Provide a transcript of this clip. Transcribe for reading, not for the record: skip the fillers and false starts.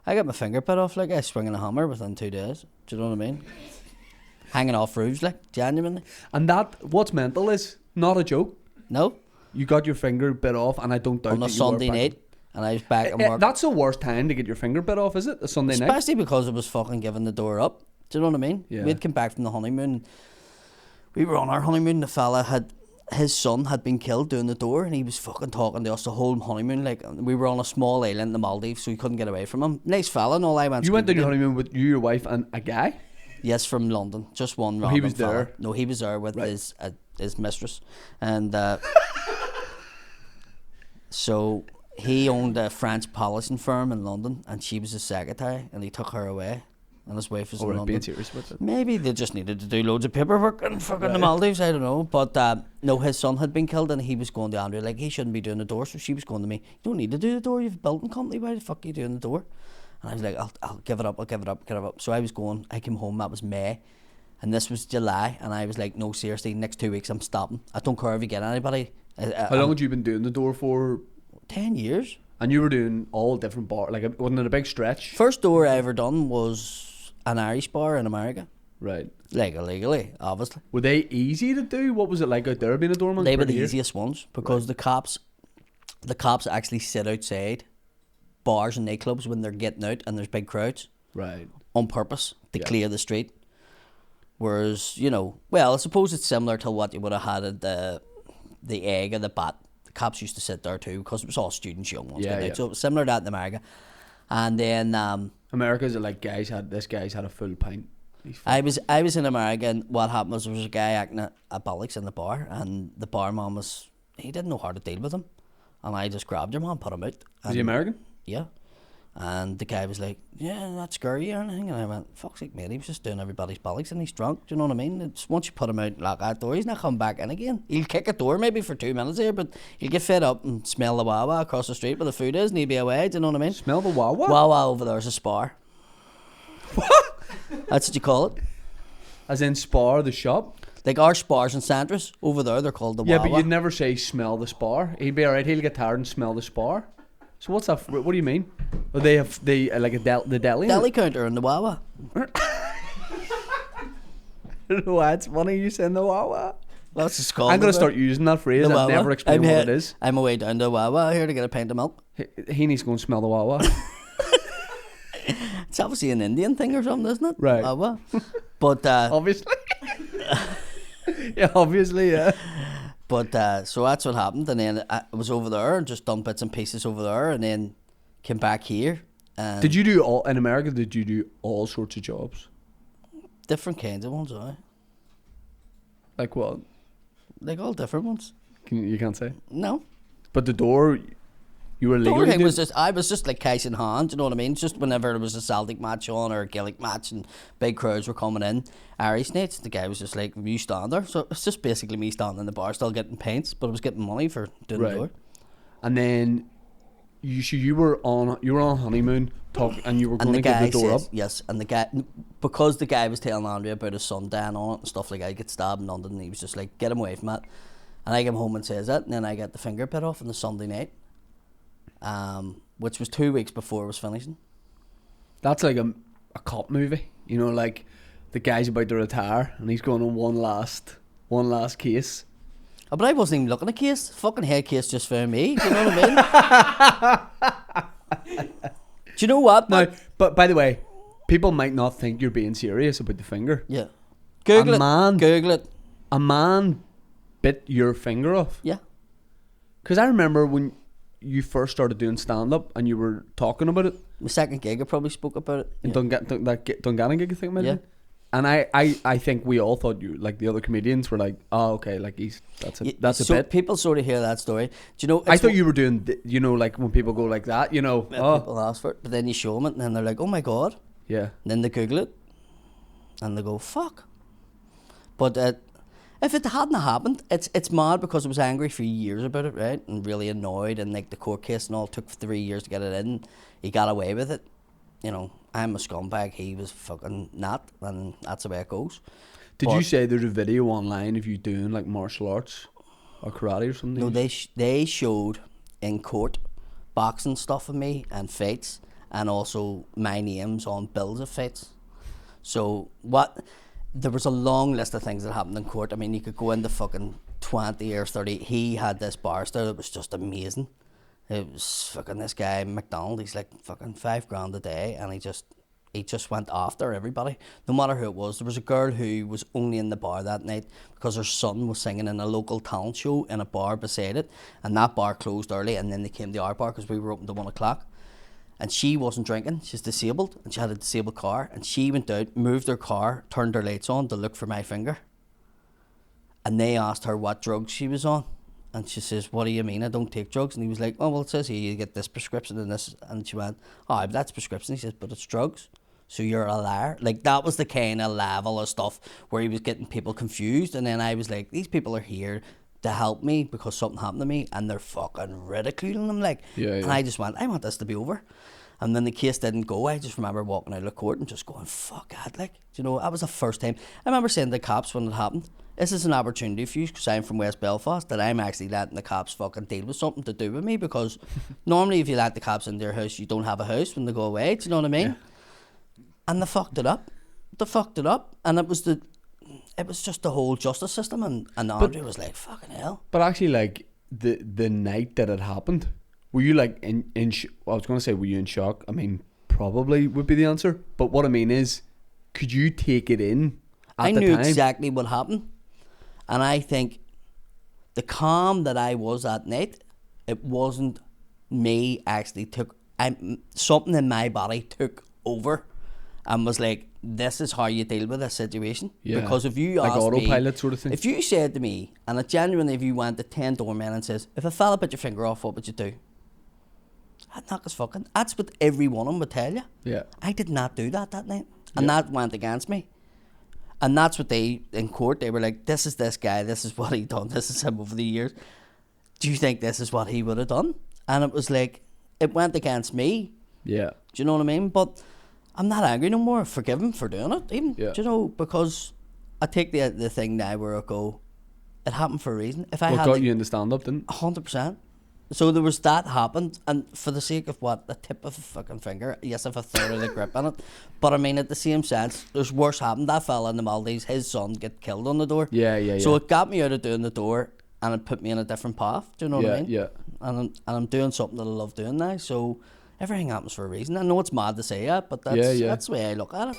I got my finger bit off, like, I swinging a hammer within 2 days. Do you know what I mean? Hanging off roofs, like, genuinely. And what's mental is not a joke. No? You got your finger bit off, and I don't doubt On a that you were Sunday back. night, and I was back at work. That's the worst time to get your finger bit off, is it? A Sunday night? Especially because it was fucking giving the door up. Do you know what I mean? Yeah. We'd come back from the honeymoon. We were on our honeymoon. The fella his son had been killed doing the door, and he was fucking talking to us the whole honeymoon. Like, we were on a small island in the Maldives, so we couldn't get away from him. Nice fella, and all. I went. You went on skiing your with him. honeymoon with you, your wife, and a guy? Yes, from London. Just one random he was fella. there? No, he was there with Right. his mistress, and so he owned a French polishing firm in London, and she was his secretary, and he took her away, and his wife was in Or London. being serious with it? Maybe they just needed to do loads of paperwork in fucking the Maldives, I don't know. But no, his son had been killed, and he was going to Andrea, like, he shouldn't be doing the door. So she was going to me, you don't need to do the door, you've a building company, why the fuck are you doing the door? And I was like, I'll give it up, I'll give it up. So I came home, that was May, and this was July, and I was like, no, seriously, next 2 weeks I'm stopping. I don't care if you get anybody. How long had you been doing the door for? 10 years. And you were doing all different bars. Like, wasn't it a big stretch? First door I ever done was an Irish bar in America. Right. Like, illegally, obviously. Were they easy to do? What was it like out there being a doorman? They were for a the year? easiest ones because the cops actually sit outside bars and nightclubs when they're getting out and there's big crowds Right. on purpose to Yeah. clear the street. Whereas, well, I suppose it's similar to what you would have had at the Egg or the Bat. The cops used to sit there too because it was all students, young ones. Yeah, getting out. yeah. So it was similar to that in America. And then America's like this guy's had a full pint. He's I was in America, and what happened was there was a guy acting at bollocks in the bar, and the barman he didn't know how to deal with him, and I just grabbed him and put him out. Was he And- American? Yeah. And the guy was like, yeah, not scary or anything. And I went, fuck's sake, mate, he was just doing everybody's bollocks and he's drunk. Do you know what I mean? It's, once you put him out like that door, he's not coming back in again. He'll kick a door maybe for 2 minutes here, but he'll get fed up and smell the Wawa across the street where the food is and he'll be away. Do you know what I mean? Smell the Wawa? Wawa over there's a spar. What? That's what you call it. As in Spar, the shop? Like our spars and Sandras, over there they're called the Yeah, Wawa. but you'd never say smell the Spar. He'd be alright, he'll get tired and smell the Spar. So what's that? What do you mean? Oh, they like the deli? Deli counter in the Wawa. I don't know why it's funny you saying the Wawa. That's just called. I'm going to over start using that phrase. the I've Wawa. never explained what it is. I'm away down to Wawa here to get a pint of milk. He needs to go and smell the Wawa. It's obviously an Indian thing or something, isn't it? Right. Wawa. But Obviously. Yeah, obviously, yeah. But so that's what happened, and then I was over there and just done bits and pieces over there, and then came back here. And Did you do in America, did you do all sorts of jobs? different kinds of ones, aye. Like what? Like all different ones. You can't say. No. But the door, you were The legally only thing doing- was I was just like cash in hand, you know what I mean? Just whenever there was a Celtic match on or a Gaelic match and big crowds were coming in, Irish nights, the guy was just like, you stand there. So it's just basically me standing in the bar, still getting pints, but I was getting money for doing Right. the door. And then you were on honeymoon and you were And going the to give guy the door says, up. yes, and the guy, because the guy was telling Andrea about his son dying on it and stuff like that, he get stabbed in London, and he was just like, get him away from that. And I came home and says that, and then I got the finger bit off on the Sunday night, which was 2 weeks before it was finishing. That's like a cop movie. You know, like the guy's about to retire and he's going on one last case. Oh, but I wasn't even looking at case. Fucking head case just for me. Do you know what I mean? Do you know what? Now, but by the way, people might not think you're being serious about the finger. Yeah. Google A it. man- Google it. A man bit your finger off. Yeah. Because I remember when you first started doing stand-up and you were talking about it My second gig, I probably spoke about it. in Yeah. Dungannon gig, I think, maybe. Yeah. And I think we all thought you, like the other comedians were like, oh, okay, like that's a So bit. people sort of hear that story. Do you know? I it's thought you were doing, you know, like when people go like that, you know. Oh, People ask for it, but then you show them it, and then they're like, "Oh my god!" yeah. And then they Google it, and they go, "Fuck." But if it hadn't happened, it's mad because I was angry for years about it, right? And really annoyed, and like the court case and all took 3 years to get it in. He got away with it. You know, I'm a scumbag. He was fucking not, and that's the way it goes. Did you But- say there's a video online of you doing like martial arts or karate or something? No, they showed in court boxing stuff of me and fights, and also my name's on bills of fights. So there was a long list of things that happened in court. I mean, you could go into fucking 20 or 30. He had this barrister that was just amazing. It was fucking this guy McDonald. He's like fucking $5,000 a day, and he just went after everybody, no matter who it was. There was a girl who was only in the bar that night because her son was singing in a local talent show in a bar beside it, and that bar closed early, and then they came to our bar because we were open to 1 o'clock. And she wasn't drinking, she's disabled, and she had a disabled car, and she went out, moved her car, turned her lights on to look for my finger. And they asked her what drugs she was on. And she says, what do you mean I don't take drugs? And he was like, oh, well, it says here you get this prescription and this. And she went, oh, that's prescription. He says, but it's drugs. So you're a liar. Like, that was the kind of level of stuff where he was getting people confused. And then I was like, these people are here to help me because something happened to me, and they're fucking ridiculing them. Like, And I just went, I want this to be over. And then the case didn't go. I just remember walking out of court and just going, fuck that. Like, you know, that was the first time. I remember saying to the cops when it happened, this is an opportunity for you, because I'm from West Belfast, that I'm actually letting the cops fucking deal with something to do with me, because normally if you let the cops into your house, you don't have a house when they go away. Do you know what I mean? Yeah. And they fucked it up. And it was just the whole justice system, and Andrew was like, fucking hell. But actually, like, the night that it happened, were you like I was going to say, were you in shock? I mean, probably would be the answer. But what I mean is, could you take it in at I the knew time? exactly what happened. And I think the calm that I was that night, it wasn't me actually something in my body took over and was like, this is how you deal with this situation. Yeah. Because if you like asked autopilot me, sort of thing. if you said to me, and it genuinely, if you went to 10 doormen and says, if a fella bit your finger off, what would you do? I'd knock his fucking... That's what every one of them would tell you. Yeah. I did not do that night. And that went against me. And that's what in court, they were like, this is this guy, this is what he done, this is him over the years. Do you think this is what he would have done? And it was like, it went against me. Yeah. Do you know what I mean? But I'm not angry no more. Forgive him for doing it, even. Yeah. Do you know? Because I take the thing now where I go, it happened for a reason. If I What had got you in the stand-up, didn't? 100%. So there was that happened, and for the sake of what, the tip of a fucking finger, yes, I've a third of the grip in it, but I mean, at the same sense, there's worse happened. That fella in the Maldives, his son get killed on the door. Yeah. So it got me out of doing the door, and it put me in a different path. Do you know what I mean? Yeah. And I'm doing something that I love doing now. So everything happens for a reason. I know it's mad to say that, but that's the way I look at it.